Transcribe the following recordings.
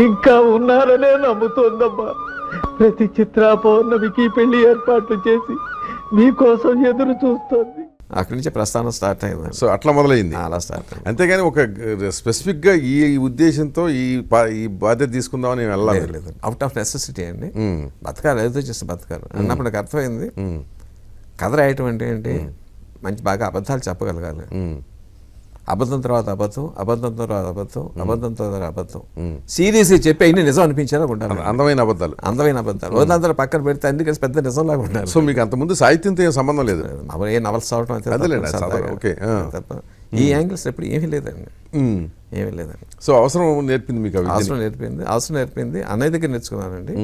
ఇంకా ఉన్నారనే నమ్ముతోందమ్మా. ప్రతి చిత్రా పౌర్ణమికి పెళ్లి ఏర్పాట్లు చేసి మీకోసం ఎదురు చూస్తోంది. అక్కడి నుంచే ప్రస్థానం స్టార్ట్ అయింది. సో అట్లా మొదలైంది. అలా స్టార్ట్ అయింది. అంతేగాని ఒక స్పెసిఫిక్గా ఈ ఉద్దేశంతో ఈ బాధ్యత తీసుకుందామని వెళ్ళాలి. లేదు, అవుట్ ఆఫ్ నెసెసిటీ అండి. బతకాలి, ఏదో చేస్తే బతకాలి అన్నప్పుడు నాకు అర్థమైంది. కథ రాయటం అంటే ఏంటి, మంచి బాగా అబద్ధాలు చెప్పగలగాలి. అబద్ధం తర్వాత అబద్ధం, అబద్ధం తర్వాత అబద్ధం, అబద్ధం తర్వాత అబద్ధం, సీరియస్గా చెప్పి అయినా నిజం అనిపించేలా ఉండాలి. అందమైన అబద్ధాలు, అందమైన అబద్ధాలు వదిలందరూ పక్కన పెడితే అన్ని కలిసి పెద్ద నిజంలాగా ఉండాలి. సో మీకు అంతకుముందు సాహిత్యంతో ఏం సంబంధం లేదు? ఏ నవల్స్ అవటం అయితే తప్ప ఈ యాంగిల్స్ ఎప్పుడు ఏమీ లేదండి, ఏమీ లేదండి. సో అవసరం నేర్పింది మీకు? అవసరం నేర్పింది అన్నయ్య దగ్గర నేర్చుకున్నానండి.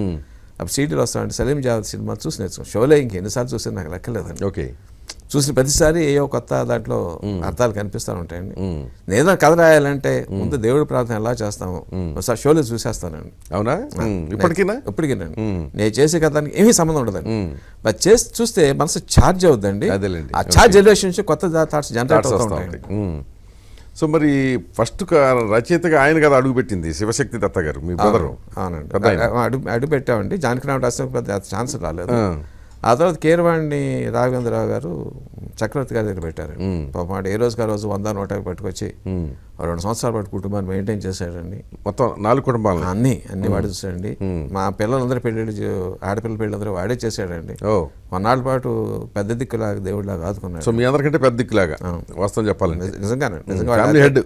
అప్పుడు సీటీలో వస్తానండి, సలీం జావేద్ సినిమా చూసి నేర్చుకున్నాను. షోలో ఇంకెన్నిసార్లు చూసి నాకు లెక్కలేదండి. ఓకే. చూసిన ప్రతిసారి ఏయో కొత్త దాంట్లో అర్థాలు కనిపిస్తూ ఉంటాయండి. నేను కథ రాయాలంటే ముందు దేవుడి ప్రార్థన ఎలా చేస్తాము ఒకసారి షోలో చూసేస్తానండి. అవునా? ఇప్పటికేనండి. నేను చేసే కథానికి ఏమీ సంబంధం ఉండదండి. బట్ చేసి చూస్తే మనసు ఛార్జ్ అవుద్దండి. ఆ ఛార్జ్ జనరేషన్ నుంచి కొత్త థాట్స్ జనరేట్ అవుతూ ఉంటాయి. సో మరి ఫస్ట్ రచయితగా ఆయన కదా అడుగుపెట్టింది శివశక్తి దత్త గారు, మీ బ్రదరు. అవునండి, అడుగు పెట్టామండి. జానకిరామ్ రాసిన పెద్ద ఛాన్స్ రాలేదు. ఆ తర్వాత కీరవాణి రాఘవేంద్రరావు గారు చక్రవర్తి గారి దగ్గర పెట్టారు. పాపం ఏ రోజుకి ఆ రోజు 100-150 పట్టుకొచ్చి 2 సంవత్సరాల పాటు కుటుంబాన్ని మెయింటైన్ చేశాడండి. మొత్తం 4 కుటుంబాలు అన్ని వాడే చూసాడండి. మా పిల్లలందరూ పెళ్ళిళ్ళు, ఆడపిల్లల పెళ్ళందరూ వాడే చేశాడండి. కొన్నాళ్ళ పాటు పెద్ద దిక్కులాగా దేవుడిలాగా ఆదుకున్నాడు. సో మీ అందరికంటే పెద్ద దిక్కులాగా వాస్తవం చెప్పాలండి. నిజంగా హెడ్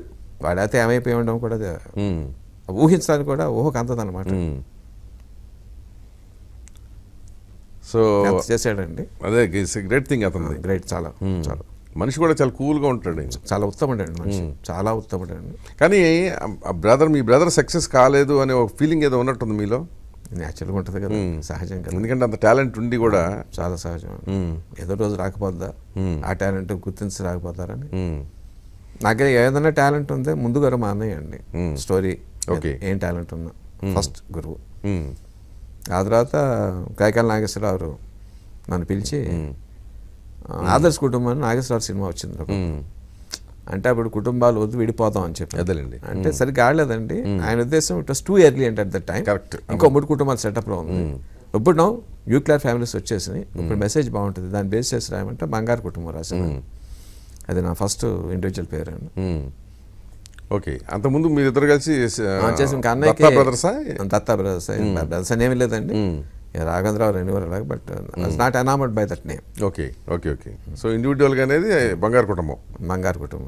వాడైతే ఏమైపోయి ఉండడం కూడా ఊహించడానికి కూడా ఊహకు అందదన్నమాట. సో చేశాడండి. అదే గ్రేట్ థింగ్ అతను. గ్రేట్, చాలా చాలా. మనిషి కూడా చాలా కూల్గా ఉంటాడు. చాలా ఉత్తముడండి మనిషి, చాలా ఉత్తముడండి. కానీ మీ బ్రదర్ సక్సెస్ కాలేదు అనే ఒక ఫీలింగ్ ఏదో ఉన్నట్టుంది మీలో. న్యాచురల్గా ఉంటుంది కదా, సహజం కదా. ఎందుకంటే అంత టాలెంట్ ఉండి కూడా చాలా సహజం. ఏదో రోజు రాకపోద్దా, ఆ టాలెంట్ గుర్తించి రాకపోతారని. నాకే ఏదైనా టాలెంట్ ఉందే ముందుగా మా అన్నయ్య అండి. స్టోరీ ఏం టాలెంట్ ఉన్నా ఫస్ట్ గురువు. ఆ తర్వాత కైకాల నాగేశ్వరరావు నన్ను పిలిచి ఆదర్శ కుటుంబం నాగేశ్వరరావు సినిమా వచ్చింది. అంటే అప్పుడు కుటుంబాలు వద్దు విడిపోతాం అని చెప్పి అదేలేండి. అంటే సరిగ్గా ఆడలేదండి. ఆయన ఉద్దేశం ఇట్ వాస్ టూ ఎర్లీ అంటే అట్ దట్ టైం. కరెక్ట్. ఇంకో 3 కుటుంబాల సెటప్లో ఉంది. ఇప్పుడు న్యూక్లియర్ ఫ్యామిలీస్ వచ్చేసినాయి. ఇప్పుడు మెసేజ్ బాగుంటుంది, దాన్ని బేస్ చేసి రాయమంటే బంగారు కుటుంబం రాశాను. అది నా ఫస్ట్ ఇండివిజువల్ పేరు అండి. ఓకే. అంతకుముందు మీరు ఇద్దరు కలిసి దత్తా బ్రదర్స్ ఏమీ లేదండి. రాఘవేంద్రరావు రెన్యూవర్ అలాగే, but not enamoured by that name. Okay. So ఇండివిజువల్గా అనేది బంగారు కుటుంబం.